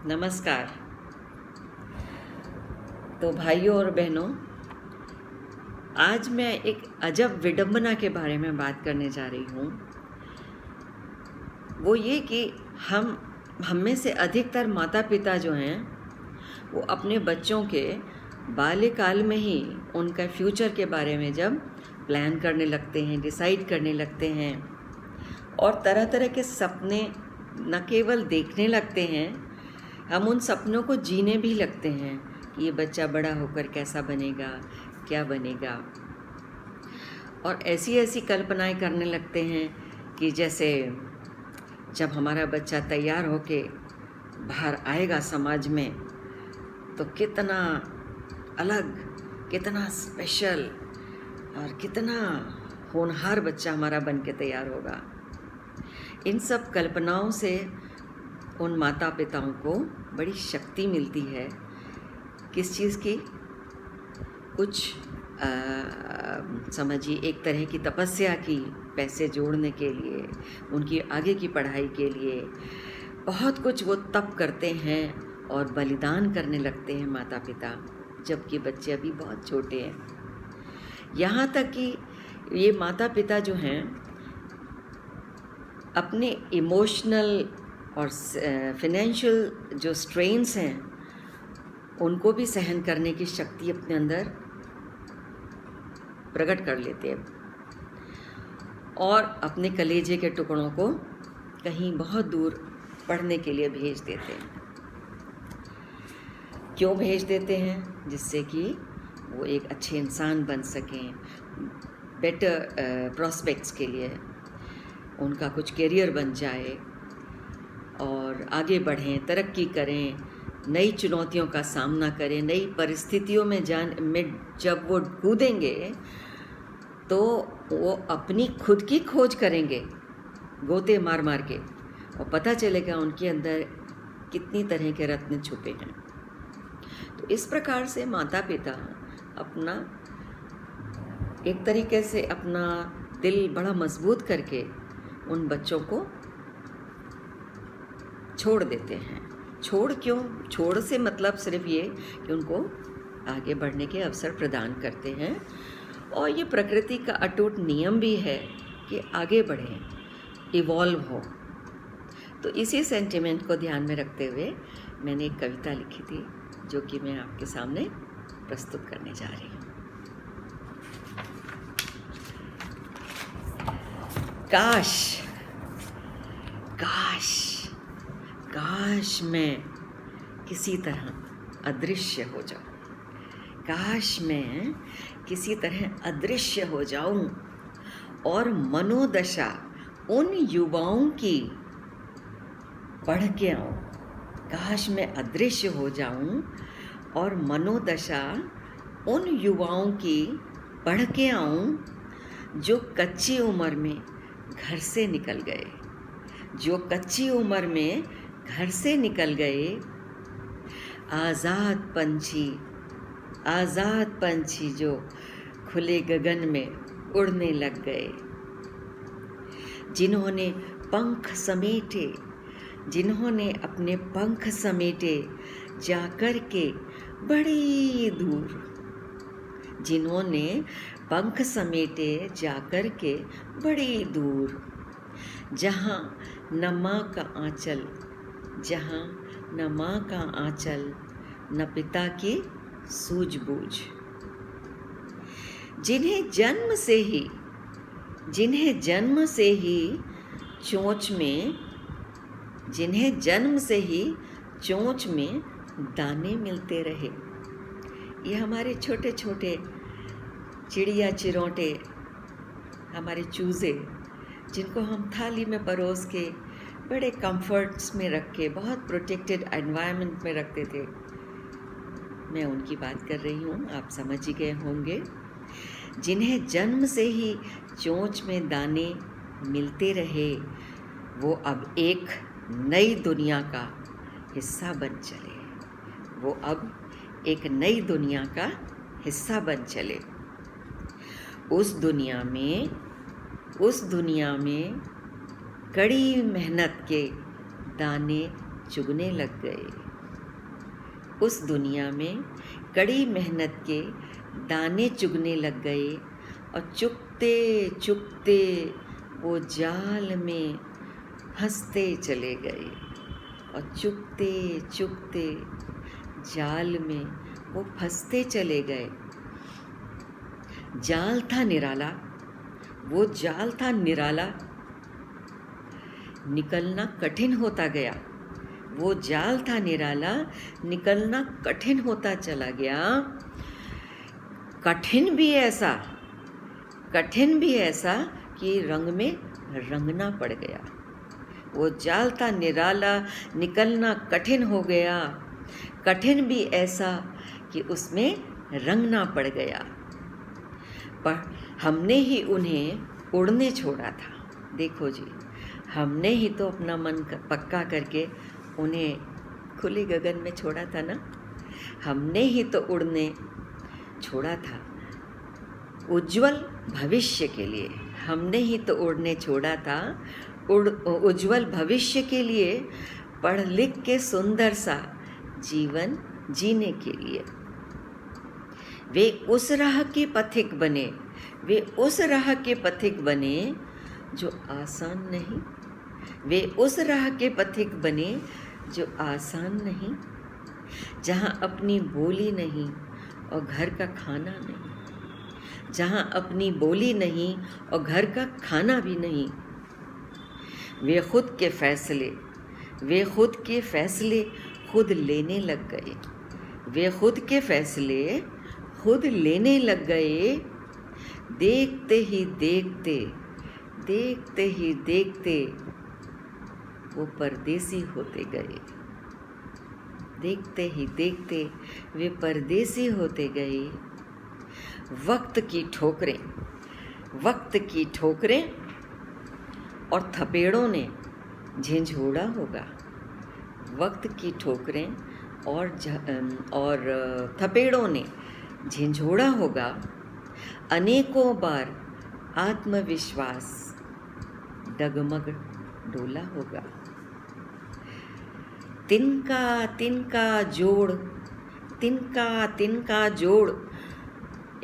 नमस्कार। तो भाइयों और बहनों, आज मैं एक अजब विडंबना के बारे में बात करने जा रही हूँ। वो ये कि हम में से अधिकतर माता पिता जो हैं वो अपने बच्चों के बाल्यकाल में ही उनका फ्यूचर के बारे में जब प्लान करने लगते हैं, डिसाइड करने लगते हैं और तरह तरह के सपने न केवल देखने लगते हैं, हम उन सपनों को जीने भी लगते हैं कि ये बच्चा बड़ा होकर कैसा बनेगा, क्या बनेगा। और ऐसी ऐसी कल्पनाएं करने लगते हैं कि जैसे जब हमारा बच्चा तैयार होके बाहर आएगा समाज में तो कितना अलग, कितना स्पेशल और कितना होनहार बच्चा हमारा बन के तैयार होगा। इन सब कल्पनाओं से उन माता पिताओं को बड़ी शक्ति मिलती है। किस चीज़ की? कुछ समझिए एक तरह की तपस्या की, पैसे जोड़ने के लिए, उनकी आगे की पढ़ाई के लिए बहुत कुछ वो तप करते हैं और बलिदान करने लगते हैं माता पिता, जबकि बच्चे अभी बहुत छोटे हैं। यहाँ तक कि ये माता पिता जो हैं अपने इमोशनल और फिनेंशियल जो स्ट्रेन्स हैं उनको भी सहन करने की शक्ति अपने अंदर प्रकट कर लेते हैं और अपने कलेजे के टुकड़ों को कहीं बहुत दूर पढ़ने के लिए भेज देते हैं। क्यों भेज देते हैं? जिससे कि वो एक अच्छे इंसान बन सकें, बेटर प्रॉस्पेक्ट्स के लिए, उनका कुछ करियर बन जाए और आगे बढ़ें, तरक्की करें, नई चुनौतियों का सामना करें, नई परिस्थितियों में जब वो कूदेंगे तो वो अपनी खुद की खोज करेंगे गोते मार मार के, और पता चलेगा उनके अंदर कितनी तरह के रत्न छुपे हैं। तो इस प्रकार से माता पिता अपना एक तरीके से अपना दिल बड़ा मजबूत करके उन बच्चों को छोड़ देते हैं। छोड़ क्यों? छोड़ से मतलब सिर्फ ये कि उनको आगे बढ़ने के अवसर प्रदान करते हैं। और ये प्रकृति का अटूट नियम भी है कि आगे बढ़ें, इवॉल्व हो। तो इसी सेंटिमेंट को ध्यान में रखते हुए मैंने एक कविता लिखी थी जो कि मैं आपके सामने प्रस्तुत करने जा रही हूँ। काश काश काश मैं किसी तरह अदृश्य हो जाऊं, काश मैं किसी तरह अदृश्य हो जाऊं और मनोदशा उन युवाओं की पढ़ के आऊं। काश मैं अदृश्य हो जाऊं और मनोदशा उन युवाओं की पढ़ के आऊं जो कच्ची उम्र में घर से निकल गए, जो कच्ची उम्र में घर से निकल गए। आज़ाद पंछी जो खुले गगन में उड़ने लग गए, जिन्होंने पंख समेटे, जिन्होंने अपने पंख समेटे जाकर के बड़ी दूर, जिन्होंने पंख समेटे जाकर के बड़ी दूर, जहाँ न माँ का आँचल, जहाँ न माँ का आँचल, न पिता की सूझबूझ, जिन्हें जन्म से ही चोंच में, जिन्हें जन्म से ही चोंच में दाने मिलते रहे। ये हमारे छोटे छोटे चिड़िया चिरौंटे, हमारे चूज़े, जिनको हम थाली में परोस के बड़े कंफर्ट्स में रख के बहुत प्रोटेक्टेड एनवायरनमेंट में रखते थे, मैं उनकी बात कर रही हूँ। आप समझ ही गए होंगे। जिन्हें जन्म से ही चोंच में दाने मिलते रहे, वो अब एक नई दुनिया का हिस्सा बन चले, वो अब एक नई दुनिया का हिस्सा बन चले। उस दुनिया में कड़ी मेहनत के दाने चुगने लग गए। उस दुनिया में कड़ी मेहनत के दाने चुगने लग गए और चुगते चुगते वो जाल में फंसते चले गए और चुगते चुगते जाल में वो फंसते चले गए। जाल था निराला, वो जाल था निराला, निकलना कठिन होता गया। वो जाल था निराला, निकलना कठिन होता चला गया। कठिन भी ऐसा कि रंग में रंगना पड़ गया। वो जाल था निराला, निकलना कठिन हो गया। कठिन भी ऐसा कि उसमें रंगना पड़ गया। पर हमने ही उन्हें उड़ने छोड़ा था। देखो जी, हमने ही तो अपना मन पक्का करके उन्हें खुले गगन में छोड़ा था ना। हमने ही तो उड़ने छोड़ा था उज्जवल भविष्य के लिए। हमने ही तो उड़ने छोड़ा था उज्जवल भविष्य के लिए, पढ़ लिख के सुंदर सा जीवन जीने के लिए। वे उस राह के पथिक बने, वे उस राह के पथिक बने जो आसान नहीं। वे उस राह के पथिक बने जो आसान नहीं, जहाँ अपनी बोली नहीं और घर का खाना नहीं। जहाँ अपनी बोली नहीं और घर का खाना भी नहीं। वे खुद के फैसले खुद लेने लग गए। वे खुद के फैसले खुद लेने लग गए। देखते ही देखते वो परदेसी होते गए। देखते ही देखते वे परदेसी होते गए। वक्त की ठोकरें और थपेड़ों ने झिंझोड़ा होगा। वक्त की ठोकरें और थपेड़ों ने झिंझोड़ा होगा। अनेकों बार आत्मविश्वास डगमग डोला होगा। तिनका जोड़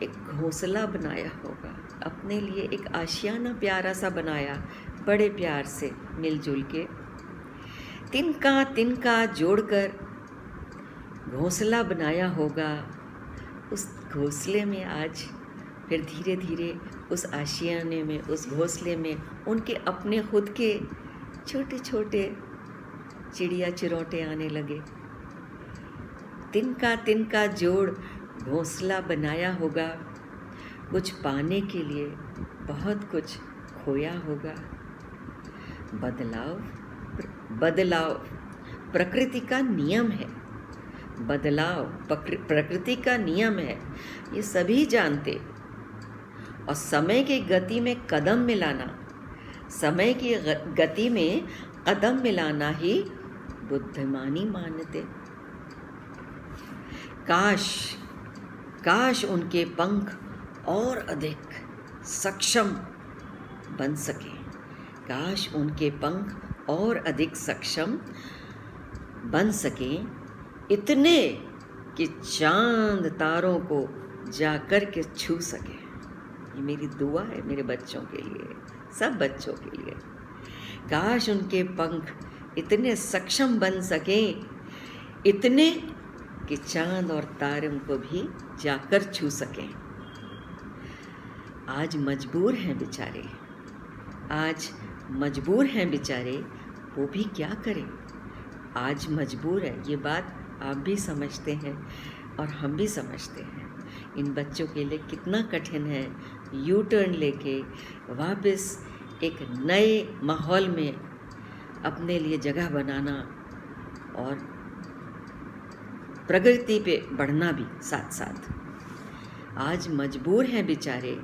एक घोंसला बनाया होगा। अपने लिए एक आशियाना प्यारा सा बनाया, बड़े प्यार से मिलजुल के। तिनका जोड़कर घोंसला बनाया होगा। उस घोंसले में आज फिर धीरे धीरे उस आशियाने में, उस घोंसले में उनके अपने खुद के छोटे छोटे चिड़िया चिरौटे आने लगे। तिनका जोड़ घोंसला बनाया होगा। कुछ पाने के लिए बहुत कुछ खोया होगा। बदलाव प्रकृति का नियम है। बदलाव प्रकृति का नियम है, ये सभी जानते। और समय की गति में कदम मिलाना ही बुद्धिमानी मानते। काश उनके पंख और अधिक सक्षम बन सके। काश उनके पंख और अधिक सक्षम बन सके, इतने कि चांद तारों को जाकर के छू सके। ये मेरी दुआ है मेरे बच्चों के लिए, सब बच्चों के लिए। काश उनके पंख इतने सक्षम बन सके, इतने कि चांद और तारों को भी जाकर छू सकें। आज मजबूर हैं बेचारे, वो भी क्या करें। आज मजबूर है, ये बात आप भी समझते हैं और हम भी समझते हैं। इन बच्चों के लिए कितना कठिन है यू टर्न लेके वापस एक नए माहौल में अपने लिए जगह बनाना और प्रगति पे बढ़ना भी साथ साथ। आज मजबूर हैं बेचारे,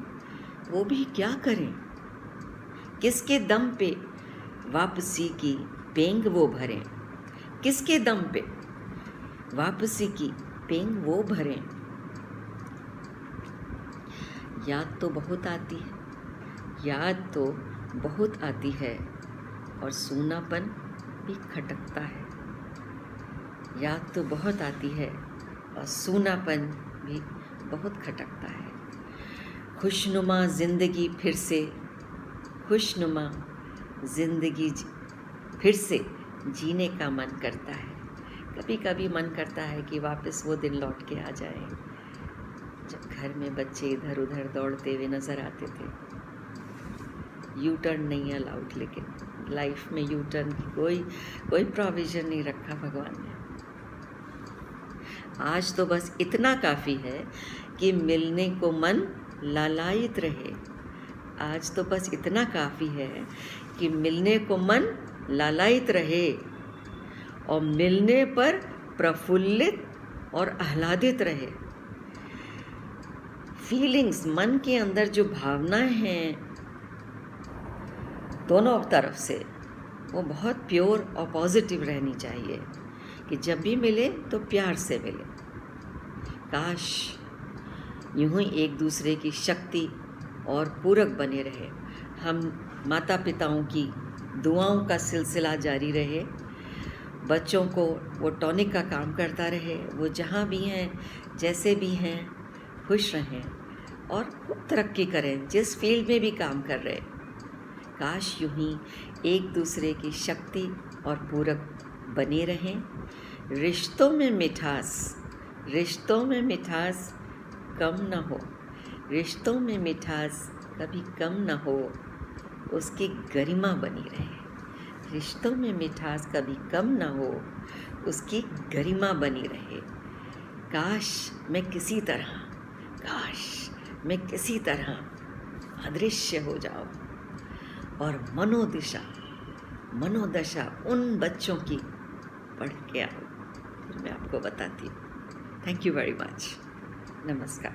वो भी क्या करें। किसके दम पे वापसी की पेंग वो भरें। किसके दम पे वापसी की पेंग वो भरें। याद तो बहुत आती है और सूनापन भी खटकता है। याद तो बहुत आती है और सूनापन भी बहुत खटकता है। खुशनुमा ज़िंदगी फिर से, खुशनुमा ज़िंदगी फिर से जीने का मन करता है। कभी कभी मन करता है कि वापस वो दिन लौट के आ जाए जब घर में बच्चे इधर उधर दौड़ते हुए नज़र आते थे। यू टर्न नहीं अलाउड, लेकिन लाइफ में यू टर्न की कोई प्रोविज़न नहीं रखा भगवान ने। आज तो बस इतना काफ़ी है कि मिलने को मन लालायित रहे। आज तो बस इतना काफ़ी है कि मिलने को मन लालायित रहे और मिलने पर प्रफुल्लित और आह्लादित रहे। फीलिंग्स, मन के अंदर जो भावनाएं हैं दोनों तरफ से, वो बहुत प्योर और पॉजिटिव रहनी चाहिए कि जब भी मिले तो प्यार से मिले। काश यूं ही एक दूसरे की शक्ति और पूरक बने रहे। हम माता पिताओं की दुआओं का सिलसिला जारी रहे, बच्चों को वो टॉनिक का काम करता रहे। वो जहाँ भी हैं, जैसे भी हैं, खुश रहें और खूब तरक्की करें जिस फील्ड में भी काम कर रहे। काश यूं ही एक दूसरे की शक्ति और पूरक बने रहें। रिश्तों में मिठास कम न हो, रिश्तों में मिठास कभी कम न हो, उसकी गरिमा बनी रहे। रिश्तों में मिठास कभी कम न हो, उसकी गरिमा बनी रहे। काश मैं किसी तरह अदृश्य हो जाऊं और मनोदशा उन बच्चों की पढ़ के आऊँ, फिर मैं आपको बताती हूँ। Thank you very much. नमस्कार।